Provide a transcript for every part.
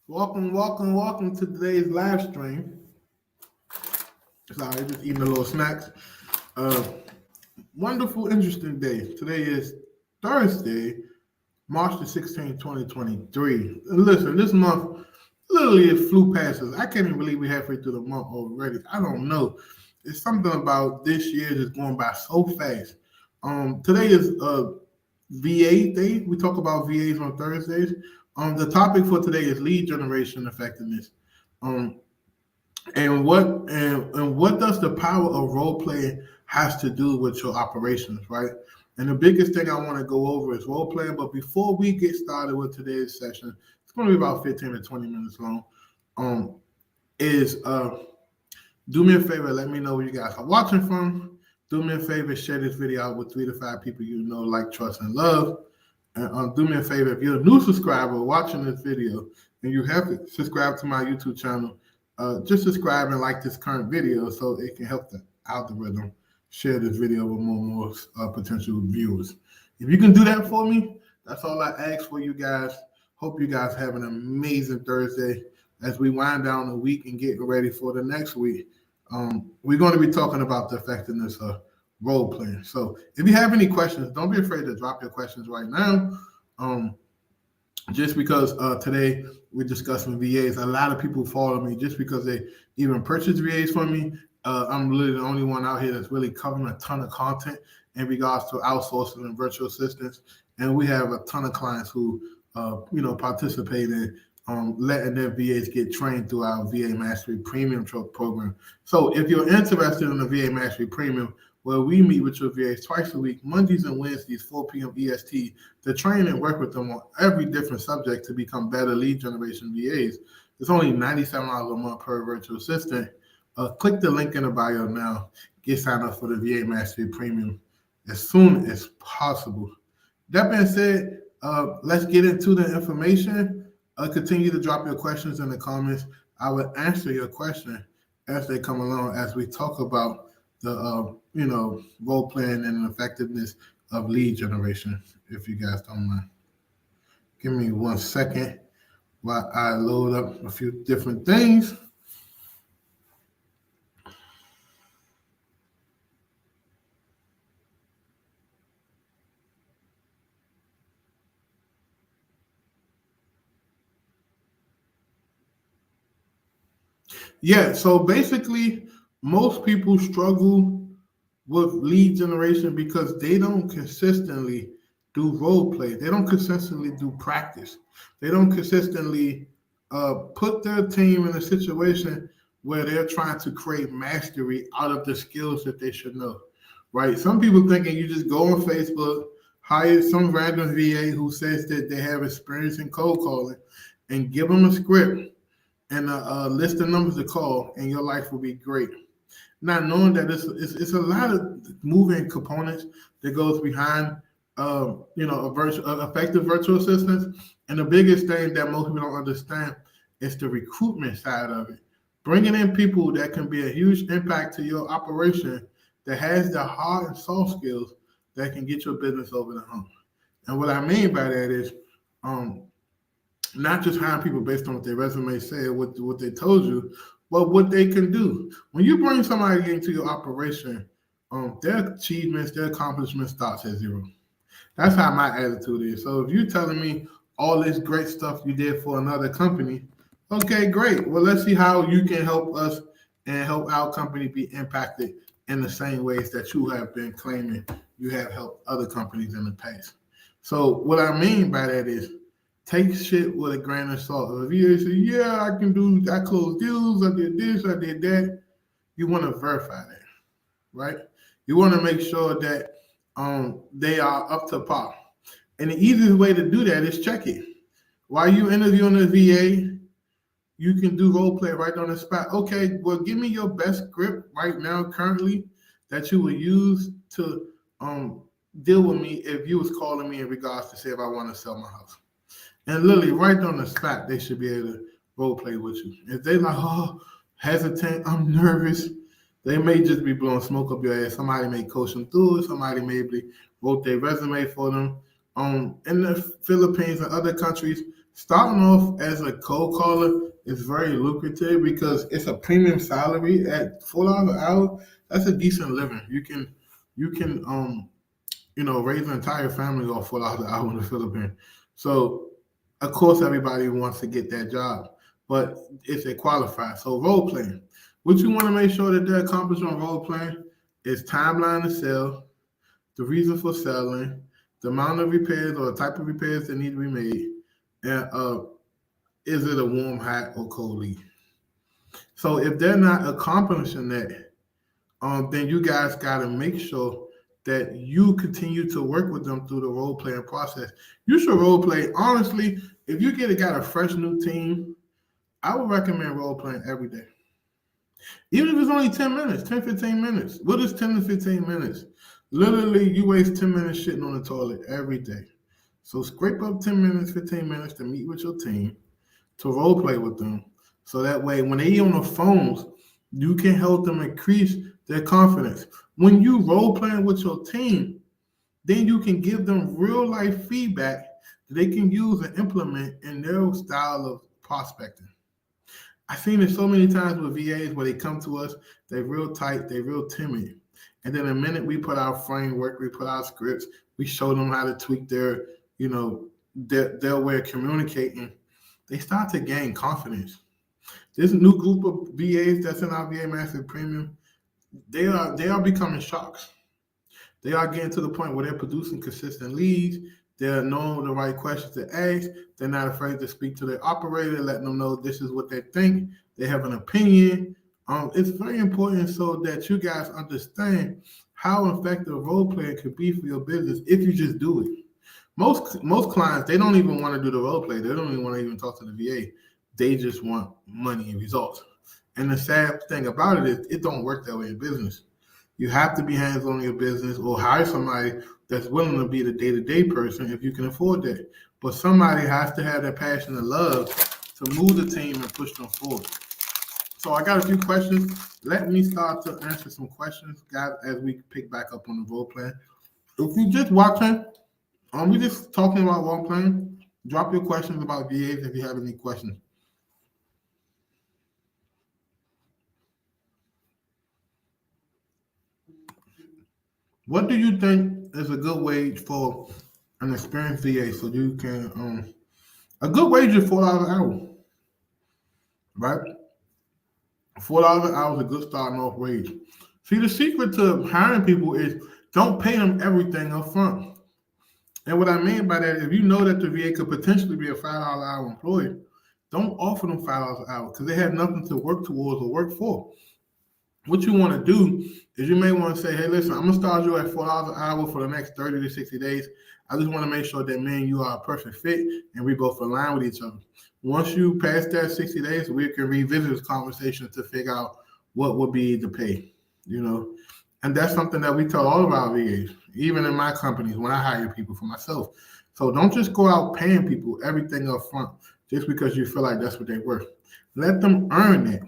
Welcome to today's live stream. Sorry, just eating a little snacks. Uh, Wonderful, interesting day. Today is Thursday, March the 16th, 2023. And listen, this month literally it flew past us. I can't even believe we're halfway through the month already. I don't know. It's something about this year that's going by so fast. Today is VA Day. We talk about VAs on Thursdays. The topic for today is lead generation effectiveness. Um, and what does the power of role playing has to do with your operations, right? And the biggest thing I want to go over is role playing. But before we get started with today's session, it's going to be about 15 to 20 minutes long. Um, is Do me a favor, let me know where you guys are watching from. Do me a favor, share this video out with 3 to 5 people you know, like, trust, and love. And do me a favor, if you're a new subscriber watching this video and you haven't subscribed to my YouTube channel, just subscribe and like this current video so it can help the algorithm share this video with more potential viewers. If you can do that for me, that's all I ask for you guys. Hope you guys have an amazing Thursday as we wind down the week and get ready for the next week. We're going to be talking about the effectiveness of role playing. So if you have any questions, don't be afraid to drop your questions right now. Just because today we're discussing VAs, a lot of people follow me just because they even purchase VAs from me. I'm literally the only one out here that's really covering a ton of content in regards to outsourcing and virtual assistants. And we have a ton of clients who, participate in letting their VAs get trained through our VA Mastery Premium program. So if you're interested in the VA Mastery Premium, where we meet with your VAs twice a week, Mondays and Wednesdays, 4 p.m. EST, to train and work with them on every different subject to become better lead generation VAs. It's only $97 a month per virtual assistant. Click the link in the bio now. Get signed up for the VA Mastery Premium as soon as possible. That being said, let's get into the information. Continue to drop your questions in the comments. I will answer your question as they come along as we talk about the role playing and the effectiveness of lead generation, if you guys don't mind. Give me 1 second while I load up a few different things. Yeah, so basically, most people struggle with lead generation because they don't consistently do role play. They don't consistently do practice. They don't consistently put their team in a situation where they're trying to create mastery out of the skills that they should know, right? Some people thinking you just go on Facebook, hire some random VA who says that they have experience in cold calling and give them a script and a list of numbers to call, and your life will be great. Not knowing that it's a lot of moving components that goes behind, effective virtual assistants. And the biggest thing that most people don't understand is the recruitment side of it. Bringing in people that can be a huge impact to your operation that has the hard and soft skills that can get your business over the hump. And what I mean by that is, not just hiring people based on what their resume said, what they told you, but what they can do. When you bring somebody into your operation, their achievements, their accomplishments starts at zero. That's how my attitude is. So if you're telling me all this great stuff you did for another company, okay, great. Well, let's see how you can help us and help our company be impacted in the same ways that you have been claiming you have helped other companies in the past. So what I mean by that is, take shit with a grain of salt. If you say, yeah, I closed deals, I did this, I did that, you want to verify that, right? You want to make sure that they are up to par. And the easiest way to do that is check it. While you interviewing a VA, you can do role play right on the spot. Okay, well, give me your best script right now, currently, that you would use to deal with me if you was calling me in regards to say if I want to sell my house. And literally right on the spot, they should be able to role play with you. If they like, hesitant, I'm nervous, they may just be blowing smoke up your ass. Somebody may coach them through it. Somebody maybe wrote their resume for them. In the Philippines and other countries, Starting off as a cold caller is very lucrative because it's a premium salary at $4 an hour. That's a decent living. You can raise an entire family off $4 an hour in the Philippines. So of course everybody wants to get that job, but if they qualify. So role playing. What you want to make sure that they're accomplishing on role playing is timeline to sell, the reason for selling, the amount of repairs or the type of repairs that need to be made, and is it a warm, hot, or cold lead? So if they're not accomplishing that, then you guys got to make sure that you continue to work with them through the role playing process. You should role play. Honestly, if you got a fresh new team, I would recommend role playing every day. Even if it's only 10 minutes, 10, 15 minutes. What is 10 to 15 minutes? Literally, you waste 10 minutes shitting on the toilet every day. So scrape up 10 minutes, 15 minutes to meet with your team, to role play with them. So that way, when they on the phones, you can help them increase their confidence. When you role playing with your team, then you can give them real life feedback that they can use and implement in their style of prospecting. I've seen it so many times with VAs where they come to us, they're real tight, they're real timid. And then the minute we put our framework, we put our scripts, we show them how to tweak their way of communicating, they start to gain confidence. This new group of VAs that's in our VA Master Premium, they are becoming sharks. They are getting to the point where they're producing consistent leads. They're knowing the right questions to ask. They're not afraid to speak to their operator, letting them know this is what they think. They have an opinion. It's very important so that you guys understand how effective role playing could be for your business if you just do it. Most clients, they don't even want to do the role play. They don't even want to even talk to the VA. They just want money and results. And the sad thing about it is it don't work that way in business. You have to be hands-on in your business or hire somebody that's willing to be the day-to-day person if you can afford that. But somebody has to have that passion and love to move the team and push them forward. So I got a few questions. Let me start to answer some questions, guys, as we pick back up on the role playing. If you're just watching, we're just talking about role playing. Drop your questions about VAs if you have any questions. What do you think is a good wage for an experienced VA so you can, a good wage is $4 an hour, right? $4 an hour is a good starting off wage. See, the secret to hiring people is don't pay them everything up front. And what I mean by that, if you know that the VA could potentially be a $5 an hour employee, don't offer them $5 an hour because they have nothing to work towards or work for. What you want to do is you may want to say, hey, listen, I'm going to start you at $4 an hour for the next 30 to 60 days. I just want to make sure that me and you are a perfect fit and we both align with each other. Once you pass that 60 days, we can revisit this conversation to figure out what would be the pay, And that's something that we tell all of our VAs, even in my companies when I hire people for myself. So don't just go out paying people everything up front just because you feel like that's what they're worth. Let them earn it.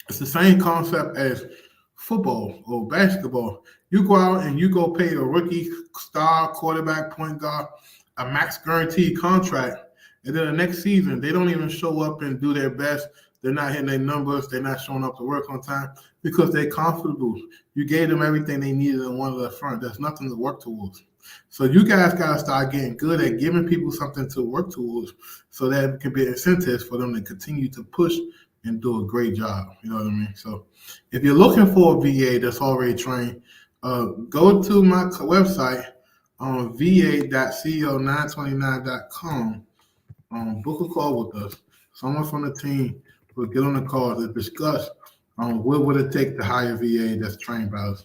It's the same concept as football or basketball. You go out and you go pay a rookie star quarterback, point guard, a max guaranteed contract. And then the next season, they don't even show up and do their best. They're not hitting their numbers. They're not showing up to work on time because they're comfortable. You gave them everything they needed and wanted up front. There's nothing to work towards. So you guys got to start getting good at giving people something to work towards so that it can be incentives for them to continue to push and do a great job. You know what I mean? So if you're looking for a VA that's already trained, go to my website on va.co929.com. Book a call with us. Someone from the team will get on the call to discuss what would it take to hire a VA that's trained by us.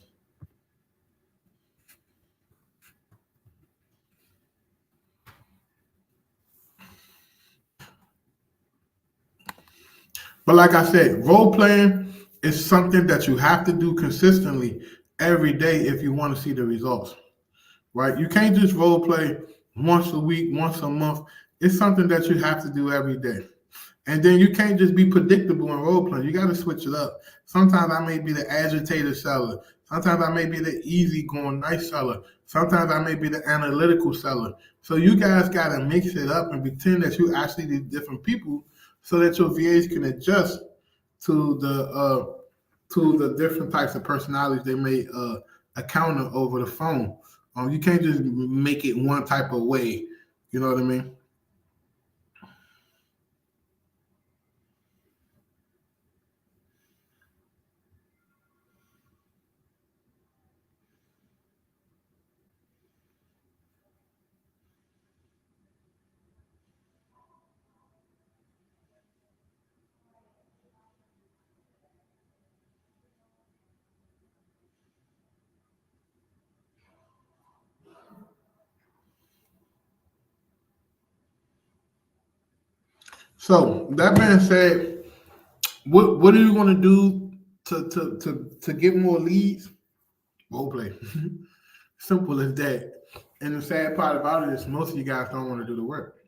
But like I said, role playing is something that you have to do consistently every day if you want to see the results, right? You can't just role play once a week, once a month. It's something that you have to do every day. And then you can't just be predictable in role playing. You got to switch it up. Sometimes I may be the agitated seller. Sometimes I may be the easygoing, nice seller. Sometimes I may be the analytical seller. So you guys got to mix it up and pretend that you actually these different people so that your VAs can adjust to the different types of personalities they may encounter over the phone. You can't just make it one type of way. You know what I mean? So that being said, what are you going to do to get more leads? Role play. Simple as that. And the sad part about it is most of you guys don't want to do the work.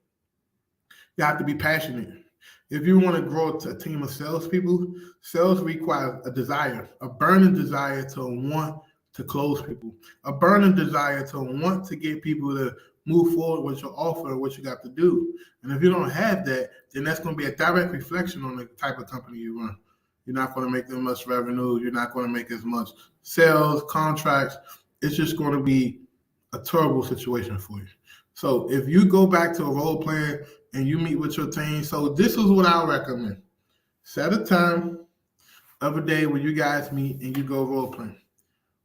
You have to be passionate. If you want to grow a team of salespeople, sales requires a desire, a burning desire to want to close people, a burning desire to want to get people to move forward with your offer and what you got to do. And if you don't have that, then that's going to be a direct reflection on the type of company you run. You're not going to make as much revenue. You're not going to make as much sales, contracts. It's just going to be a terrible situation for you. So if you go back to a role playing and you meet with your team, so this is what I recommend. Set a time of a day when you guys meet and you go role playing.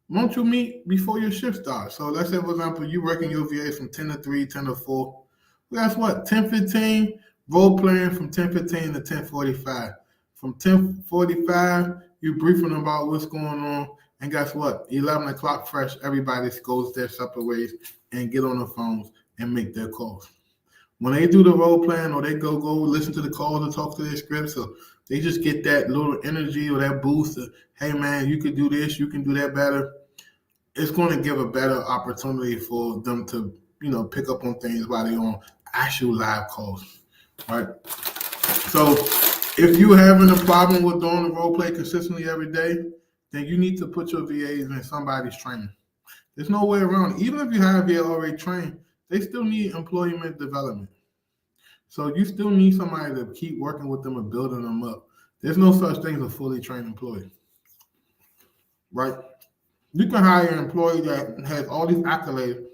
Won't you meet before your shift starts? So let's say, for example, you work in your VA from 10 to 3, 10 to 4. Well, guess what? 10:15, role playing from 10:15 to 10:45. From 10:45, you briefing them about what's going on. And guess what? 11 o'clock fresh, everybody goes their separate ways and get on the phones and make their calls. When they do the role playing or they go listen to the calls and talk to their scripts, so they just get that little energy or that boost of, hey man, you could do this, you can do that better. It's going to give a better opportunity for them to, pick up on things while they're on actual live calls, right? So if you're having a problem with doing the role play consistently every day, then you need to put your VAs in somebody's training. There's no way around it. Even if you have a VA already trained, they still need employment development. So you still need somebody to keep working with them and building them up. There's no such thing as a fully trained employee, right? You can hire an employee that has all these accolades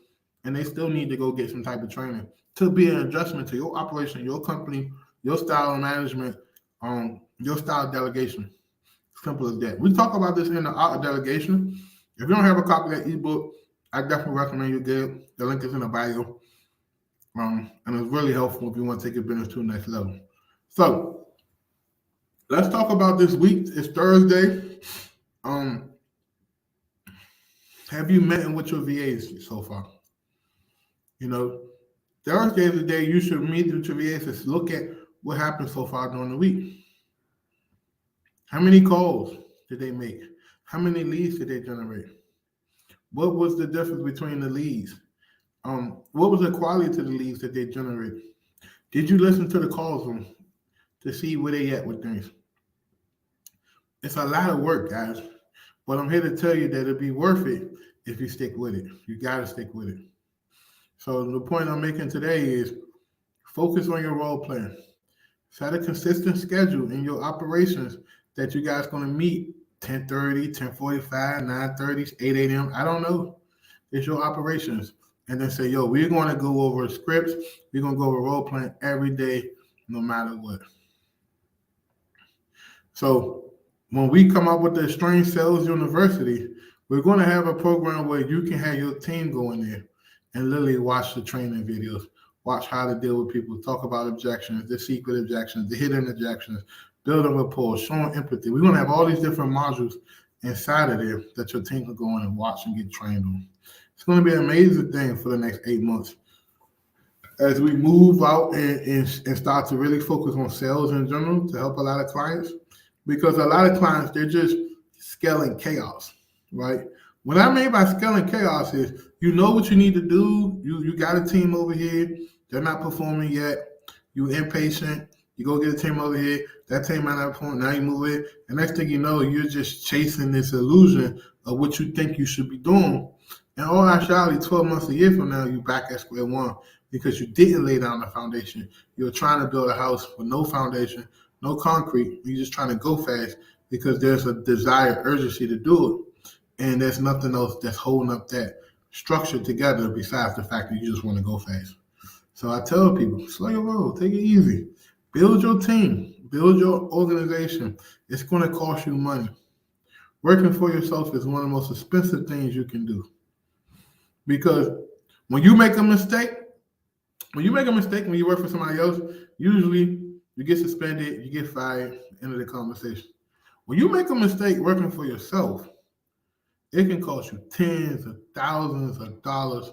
and they still need to go get some type of training to be an adjustment to your operation, your company, your style of management, your style of delegation. Simple as that. We talk about this in the art of delegation. If you don't have a copy of that ebook, I definitely recommend you get it. The link is in the bio. And it's really helpful if you want to take your business to the next level. So let's talk about this week. It's Thursday. Have you met with your VAs so far? Thursday is the day you should meet with your VAs to look at what happened so far during the week. How many calls did they make? How many leads did they generate? What was the difference between the leads? What was the quality to the leads that they generated? Did you listen to the calls from to see where they at with things? It's a lot of work, guys, but I'm here to tell you that it'll be worth it if you stick with it. You got to stick with it. So the point I'm making today is focus on your role playing. Set a consistent schedule in your operations that you guys going to meet 10:30, 10:45, 9:30, 8 a.m. I don't know. It's your operations. And then say, we're going to go over scripts. We're going to go over role playing every day, no matter what. So when we come up with the Strange Sales University, we're going to have a program where you can have your team go in there and literally watch the training videos, watch how to deal with people, talk about objections, the secret objections, the hidden objections, building rapport, showing empathy. We're going to have all these different modules inside of there that your team can go in and watch and get trained on. It's going to be an amazing thing for the next 8 months as we move out and start to really focus on sales in general to help a lot of clients, because a lot of clients, they're just scaling chaos, right? What I mean by scaling chaos is you know what you need to do. You got a team over here. They're not performing yet. You're impatient. You go get a team over here. That team might not perform. Now you move it. And next thing you know, you're just chasing this illusion of what you think you should be doing. In all actuality, 12 months a year from now, you're back at square one because you didn't lay down the foundation. You're trying to build a house with no foundation, no concrete. You're just trying to go fast because there's a desire, urgency to do it. And there's nothing else that's holding up that structure together besides the fact that you just want to go fast. So I tell people, slow your roll, take it easy. Build your team, build your organization. It's going to cost you money. Working for yourself is one of the most expensive things you can do. Because when you make a mistake, when you work for somebody else, usually you get suspended, you get fired, end of the conversation. When you make a mistake working for yourself, it can cost you tens of thousands of dollars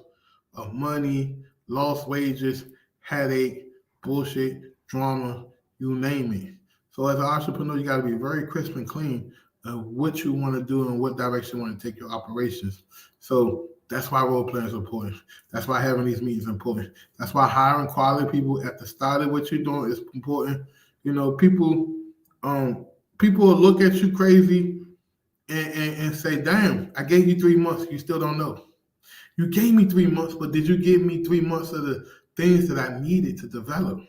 of money, lost wages, headache, bullshit, drama, you name it. So as an entrepreneur, you got to be very crisp and clean of what you want to do and what direction you want to take your operations. So that's why role playing is important. That's why having these meetings is important. That's why hiring quality people at the start of what you're doing is important. You know, people will look at you crazy and say, damn, I gave you 3 months. You still don't know. You gave me 3 months, but did you give me 3 months of the things that I needed to develop?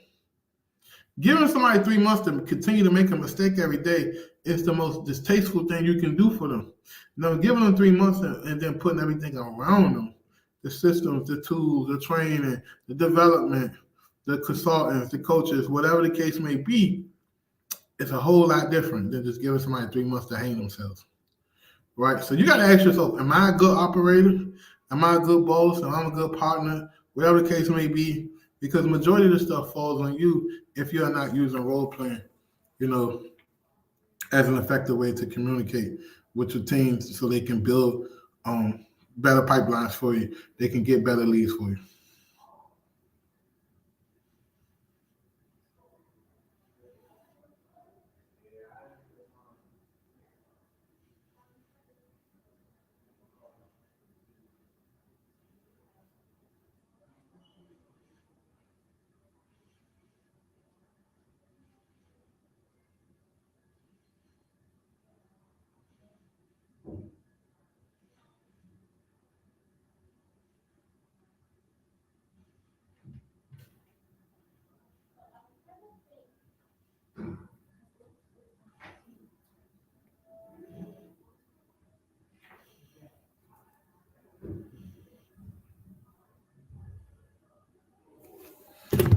Giving somebody 3 months to continue to make a mistake every day is the most distasteful thing you can do for them. You know, giving them 3 months and then putting everything around them, the systems, the tools, the training, the development, the consultants, the coaches, whatever the case may be, it's a whole lot different than just giving somebody 3 months to hang themselves. Right? So you got to ask yourself, am I a good operator? Am I a good boss? Am I a good partner? Whatever the case may be, because the majority of the stuff falls on you if you're not using role playing, you know, as an effective way to communicate with your teams so they can build better pipelines for you. They can get better leads for you.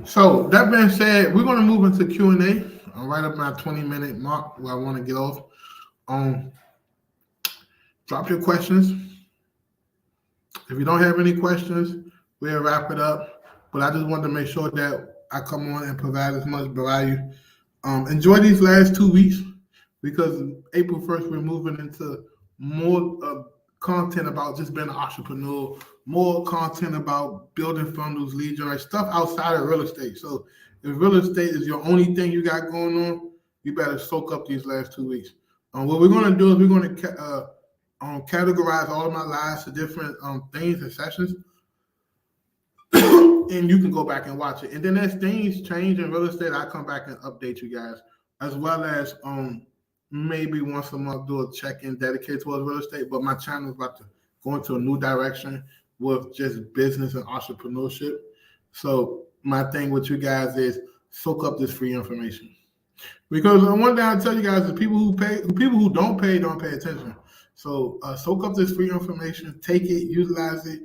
So that being said, we're going to move into Q&A. I'm right up my 20-minute mark where I want to get off. Drop your questions. If you don't have any questions, we'll wrap it up. But I just wanted to make sure that I come on and provide as much value. Enjoy these last 2 weeks because April 1st, we're moving into more content about just being an entrepreneur, more content about building funnels, lead generation, stuff outside of real estate. So if real estate is your only thing you got going on, you better soak up these last 2 weeks. What we're going to do is we're going to categorize all of my lives to different things and sessions. And you can go back and watch it. And then as things change in real estate, I come back and update you guys, as well as maybe once a month do a check-in dedicated towards real estate. But my channel is about to go into a new direction with just business and entrepreneurship. So my thing with you guys is soak up this free information. Because one thing I tell you guys is people who don't pay attention. So soak up this free information, take it, utilize it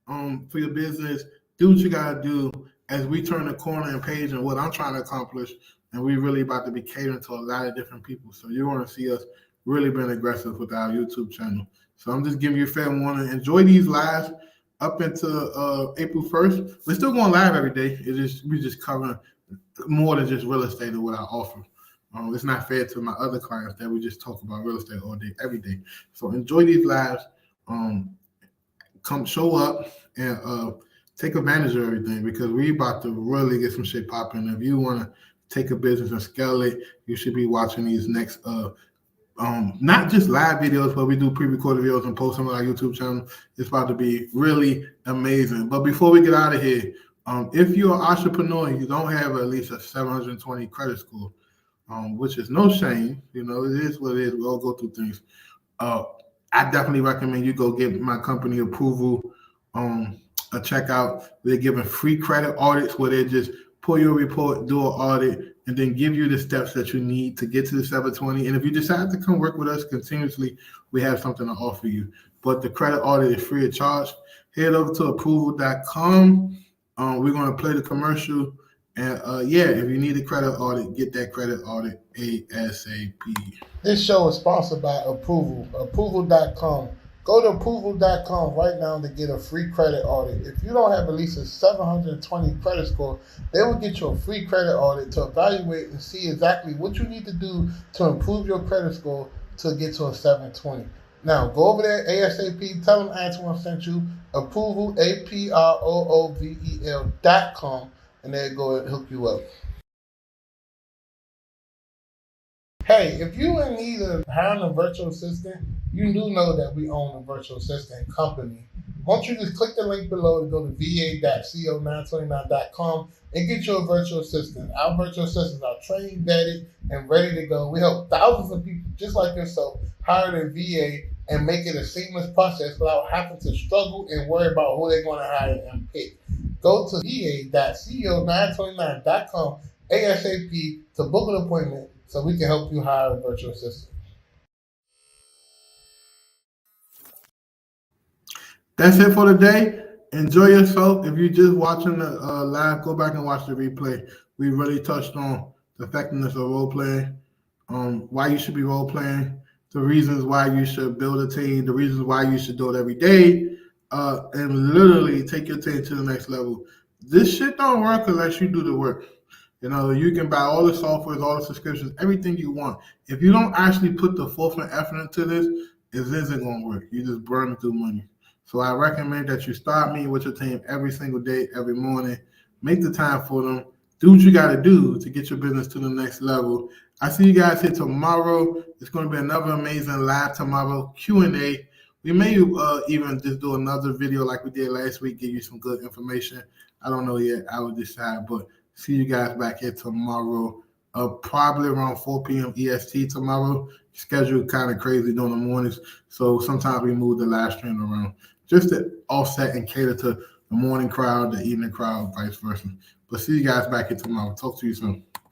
for your business. Do what you gotta do as we turn the corner and page and what I'm trying to accomplish. And we really about to be catering to a lot of different people. So you're gonna see us really being aggressive with our YouTube channel. So I'm just giving you a fair warning. Enjoy these lives up into April 1st. We're still going live every day. We're just covering more than just real estate or what I offer. It's not fair to my other clients that we just talk about real estate all day, every day. So enjoy these lives. Come show up and take advantage of everything because we about to really get some shit popping. If you want to take a business and scale it, you should be watching these next not just live videos, but we do pre-recorded videos and post them on our YouTube channel. It's about to be really amazing. But before we get out of here, if you're an entrepreneur and you don't have at least a 720 credit score, which is no shame, you know, it is what it is. We all go through things. I definitely recommend you go get my company approval a checkout. They're giving free credit audits where they just pull your report, do an audit, and then give you the steps that you need to get to the 720. And if you decide to come work with us continuously, we have something to offer you. But the credit audit is free of charge. Head over to approval.com. We're going to play the commercial. And yeah, if you need a credit audit, get that credit audit ASAP. This show is sponsored by Approval, approval.com. Go to approval.com right now to get a free credit audit. If you don't have at least a 720 credit score, they will get you a free credit audit to evaluate and see exactly what you need to do to improve your credit score to get to a 720. Now, go over there ASAP. Tell them Antoine sent you. Approval, APROOVEL.com, and they'll go and hook you up. Hey, if you in need of hiring a virtual assistant, you do know that we own a virtual assistant company. Why don't you just click the link below to go to va.co929.com and get you a virtual assistant. Our virtual assistants are trained, vetted, and ready to go. We help thousands of people just like yourself hire their VA and make it a seamless process without having to struggle and worry about who they're going to hire and pick. Go to va.co929.com ASAP to book an appointment so we can help you hire a virtual assistant. That's it for today. Enjoy yourself. If you're just watching the live, go back and watch the replay. We really touched on the effectiveness of role playing, why you should be role playing, the reasons why you should build a team, the reasons why you should do it every day, and literally take your team to the next level. This shit don't work unless you do the work. You know, you can buy all the softwares, all the subscriptions, everything you want. If you don't actually put the force and effort into this, it isn't going to work. You just burn through money. So I recommend that you start meeting with your team every single day, every morning. Make the time for them. Do what you got to do to get your business to the next level. I see you guys here tomorrow. It's going to be another amazing live tomorrow, Q&A. We may even just do another video like we did last week, give you some good information. I don't know yet. I will decide, but see you guys back here tomorrow, probably around 4 p.m. EST tomorrow. Schedule kind of crazy during the mornings, so sometimes we move the live stream around just to offset and cater to the morning crowd, the evening crowd, vice versa. But see you guys back here tomorrow. Talk to you soon.